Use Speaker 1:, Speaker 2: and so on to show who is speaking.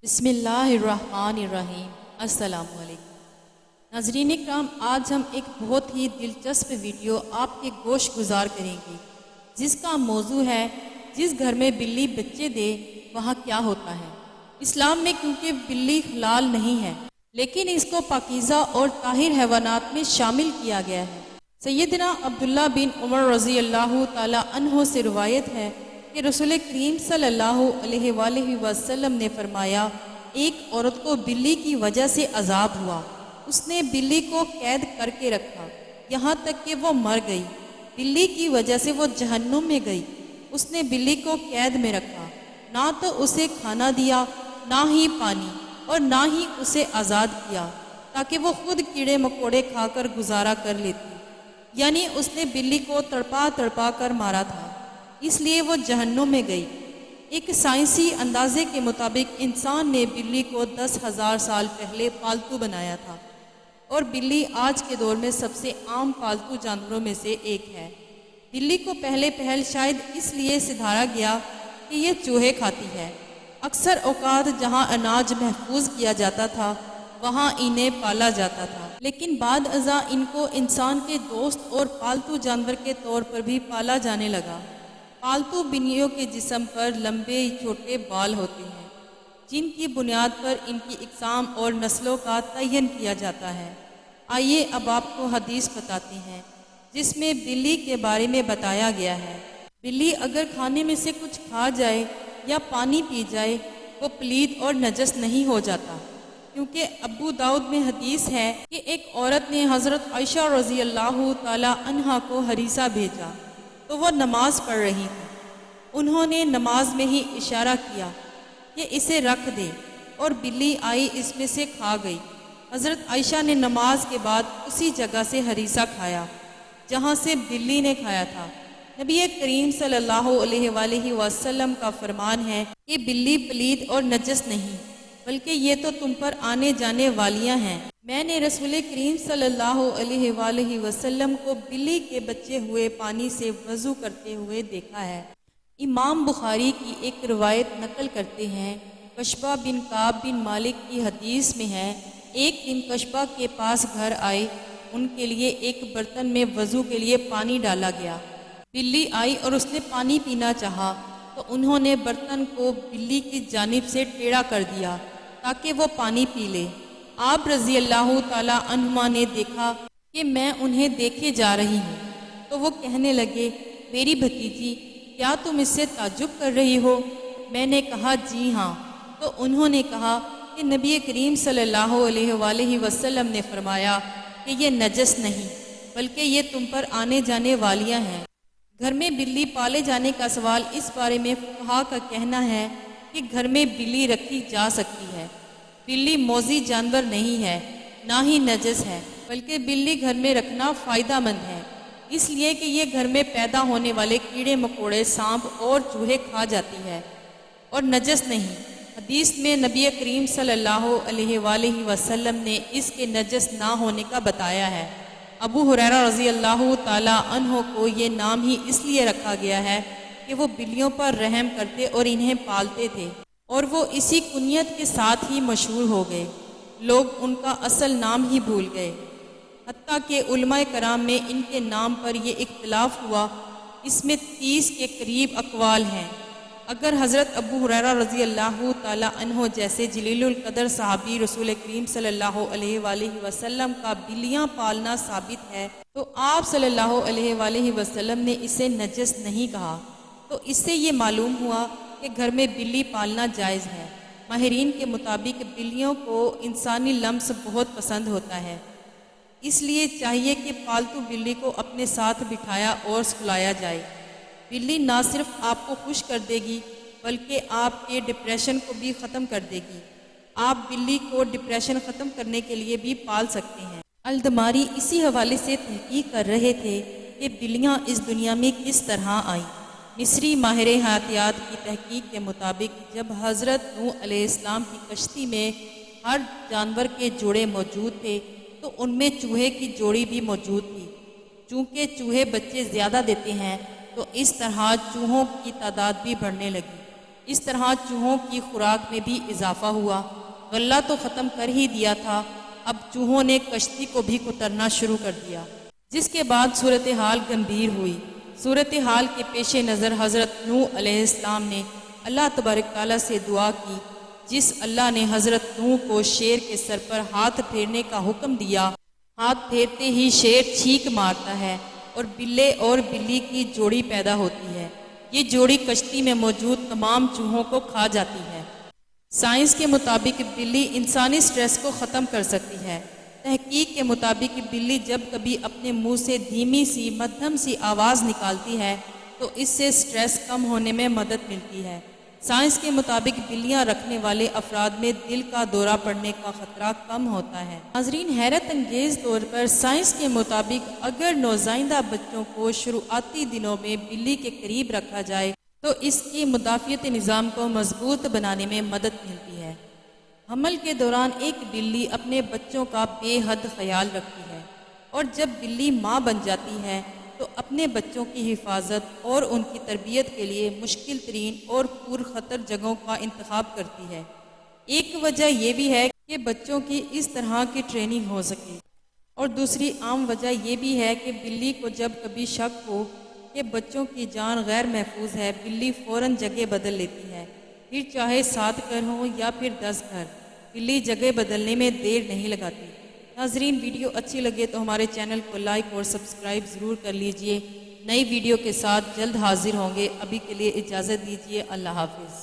Speaker 1: بسم اللہ الرحمن الرحیم۔ السلام علیکم ناظرین اکرام، آج ہم ایک بہت ہی دلچسپ ویڈیو آپ کے گوش گزار کریں گے، جس کا موضوع ہے جس گھر میں بلی بچے دے وہاں کیا ہوتا ہے۔ اسلام میں کیونکہ بلی حلال نہیں ہے، لیکن اس کو پاکیزہ اور طاہر حیوانات میں شامل کیا گیا ہے۔ سیدنا عبداللہ بن عمر رضی اللہ تعالی عنہ سے روایت ہے کہ رسول کریم صلی اللہ علیہ وآلہ وسلم نے فرمایا، ایک عورت کو بلی کی وجہ سے عذاب ہوا۔ اس نے بلی کو قید کر کے رکھا یہاں تک کہ وہ مر گئی۔ بلی کی وجہ سے وہ جہنم میں گئی۔ اس نے بلی کو قید میں رکھا، نہ تو اسے کھانا دیا، نہ ہی پانی، اور نہ ہی اسے آزاد کیا تاکہ وہ خود کیڑے مکوڑے کھا کر گزارا کر لیتی۔ یعنی اس نے بلی کو تڑپا تڑپا کر مارا تھا، اس لیے وہ جہنم میں گئی۔ ایک سائنسی اندازے کے مطابق انسان نے بلی کو 10,000 سال پہلے پالتو بنایا تھا، اور بلی آج کے دور میں سب سے عام پالتو جانوروں میں سے ایک ہے۔ بلی کو پہل شاید اس لیے سدھارا گیا کہ یہ چوہے کھاتی ہے۔ اکثر اوقات جہاں اناج محفوظ کیا جاتا تھا وہاں انہیں پالا جاتا تھا، لیکن بعد ازاں ان کو انسان کے دوست اور پالتو جانور کے طور پر بھی پالا جانے لگا۔ پالتو بلیوں کے جسم پر لمبے چھوٹے بال ہوتے ہیں، جن کی بنیاد پر ان کی اقسام اور نسلوں کا تعین کیا جاتا ہے۔ آئیے اب آپ کو حدیث بتاتے ہیں جس میں بلی کے بارے میں بتایا گیا ہے۔ بلی اگر کھانے میں سے کچھ کھا جائے یا پانی پی جائے وہ پلید اور نجس نہیں ہو جاتا، کیونکہ ابو داؤد میں حدیث ہے کہ ایک عورت نے حضرت عائشہ رضی اللہ تعالی عنہا کو ہریسہ بھیجا تو وہ نماز پڑھ رہی تھی۔ انہوں نے نماز میں ہی اشارہ کیا کہ اسے رکھ دے، اور بلی آئی اس میں سے کھا گئی۔ حضرت عائشہ نے نماز کے بعد اسی جگہ سے ہریسہ کھایا جہاں سے بلی نے کھایا تھا۔ نبی کریم صلی اللہ علیہ وآلہ وسلم کا فرمان ہے کہ بلی پلید اور نجس نہیں، بلکہ یہ تو تم پر آنے جانے والیاں ہیں۔ میں نے رسول کریم صلی اللہ علیہ وآلہ وسلم کو بلی کے بچے ہوئے پانی سے وضو کرتے ہوئے دیکھا ہے۔ امام بخاری کی ایک روایت نقل کرتے ہیں، کشبہ بن کعب بن مالک کی حدیث میں ہے، ایک دن کشبہ کے پاس گھر آئے، ان کے لیے ایک برتن میں وضو کے لیے پانی ڈالا گیا۔ بلی آئی اور اس نے پانی پینا چاہا تو انہوں نے برتن کو بلی کی جانب سے ٹیڑھا کر دیا تاکہ وہ پانی پی لے۔ آپ رضی اللہ تعالی عنہما نے دیکھا کہ میں انہیں دیکھے جا رہی ہوں، تو وہ کہنے لگے، میری بھتیجی کیا تم اس سے تعجب کر رہی ہو؟ میں نے کہا جی ہاں۔ تو انہوں نے کہا کہ نبی کریم صلی اللہ علیہ وآلہ وسلم نے فرمایا کہ یہ نجس نہیں، بلکہ یہ تم پر آنے جانے والیاں ہیں۔ گھر میں بلی پالے جانے کا سوال، اس بارے میں فقہا کا کہنا ہے کہ گھر میں بلی رکھی جا سکتی ہے۔ بلی موذی جانور نہیں ہے، نہ ہی نجس ہے، بلکہ بلی گھر میں رکھنا فائدہ مند ہے، اس لیے کہ یہ گھر میں پیدا ہونے والے کیڑے مکوڑے، سانپ اور چوہے کھا جاتی ہے، اور نجس نہیں۔ حدیث میں نبی کریم صلی اللہ علیہ وآلہ وسلم نے اس کے نجس نہ ہونے کا بتایا ہے۔ ابو ہریرہ رضی اللہ تعالی عنہ کو یہ نام ہی اس لیے رکھا گیا ہے کہ وہ بلیوں پر رحم کرتے اور انہیں پالتے تھے، اور وہ اسی کنیت کے ساتھ ہی مشہور ہو گئے۔ لوگ ان کا اصل نام ہی بھول گئے، حتیٰ کہ علماء کرام میں ان کے نام پر یہ اختلاف ہوا۔ اس میں 30 کے قریب اقوال ہیں۔ اگر حضرت ابو ہریرہ رضی اللہ تعالی عنہ جیسے جلیل القدر صحابی رسول کریم صلی اللہ علیہ وآلہ وسلم کا بلیاں پالنا ثابت ہے، تو آپ صلی اللہ علیہ وآلہ وسلم نے اسے نجس نہیں کہا۔ تو اس سے یہ معلوم ہوا کہ گھر میں بلی پالنا جائز ہے۔ ماہرین کے مطابق بلیوں کو انسانی لمس بہت پسند ہوتا ہے، اس لیے چاہیے کہ پالتو بلی کو اپنے ساتھ بٹھایا اور سلایا جائے۔ بلی نہ صرف آپ کو خوش کر دے گی بلکہ آپ کے ڈپریشن کو بھی ختم کر دے گی۔ آپ بلی کو ڈپریشن ختم کرنے کے لیے بھی پال سکتے ہیں۔ الدماری اسی حوالے سے تحقیق کر رہے تھے کہ بلیاں اس دنیا میں کس طرح آئیں۔ مصری ماہر حیاتیات کی تحقیق کے مطابق جب حضرت نوح علیہ السلام کی کشتی میں ہر جانور کے جوڑے موجود تھے تو ان میں چوہے کی جوڑی بھی موجود تھی۔ چونکہ چوہے بچے زیادہ دیتے ہیں تو اس طرح چوہوں کی تعداد بھی بڑھنے لگی۔ اس طرح چوہوں کی خوراک میں بھی اضافہ ہوا۔ غلہ تو ختم کر ہی دیا تھا، اب چوہوں نے کشتی کو بھی کترنا شروع کر دیا، جس کے بعد صورتحال گمبھیر ہوئی۔ صورتحال کے پیش نظر حضرت نوح علیہ السلام نے اللہ تبارک تعالیٰ سے دعا کی۔ جس اللہ نے حضرت نوح کو شیر کے سر پر ہاتھ پھیرنے کا حکم دیا، ہاتھ پھیرتے ہی شیر چھینک مارتا ہے اور بلے اور بلی کی جوڑی پیدا ہوتی ہے۔ یہ جوڑی کشتی میں موجود تمام چوہوں کو کھا جاتی ہے۔ سائنس کے مطابق بلی انسانی سٹریس کو ختم کر سکتی ہے۔ تحقیق کے مطابق بلی جب کبھی اپنے منہ سے دھیمی سی مدھم سی آواز نکالتی ہے تو اس سے سٹریس کم ہونے میں مدد ملتی ہے۔ سائنس کے مطابق بلیاں رکھنے والے افراد میں دل کا دورہ پڑنے کا خطرہ کم ہوتا ہے۔ ناظرین، حیرت انگیز طور پر سائنس کے مطابق اگر نوزائیدہ بچوں کو شروعاتی دنوں میں بلی کے قریب رکھا جائے تو اس کی مدافعتی نظام کو مضبوط بنانے میں مدد ملتی ہے۔ حمل کے دوران ایک بلی اپنے بچوں کا بے حد خیال رکھتی ہے، اور جب بلی ماں بن جاتی ہے تو اپنے بچوں کی حفاظت اور ان کی تربیت کے لیے مشکل ترین اور پر خطر جگہوں کا انتخاب کرتی ہے۔ ایک وجہ یہ بھی ہے کہ بچوں کی اس طرح کی ٹریننگ ہو سکے، اور دوسری عام وجہ یہ بھی ہے کہ بلی کو جب کبھی شک ہو کہ بچوں کی جان غیر محفوظ ہے، بلی فوراً جگہ بدل لیتی ہے، پھر چاہے 7 گھر ہوں یا پھر 10 گھر، بلی جگہ بدلنے میں دیر نہیں لگاتی۔ ناظرین، ویڈیو اچھی لگے تو ہمارے چینل کو لائک اور سبسکرائب ضرور کر لیجئے۔ نئی ویڈیو کے ساتھ جلد حاضر ہوں گے، ابھی کے لیے اجازت دیجیے، اللہ حافظ۔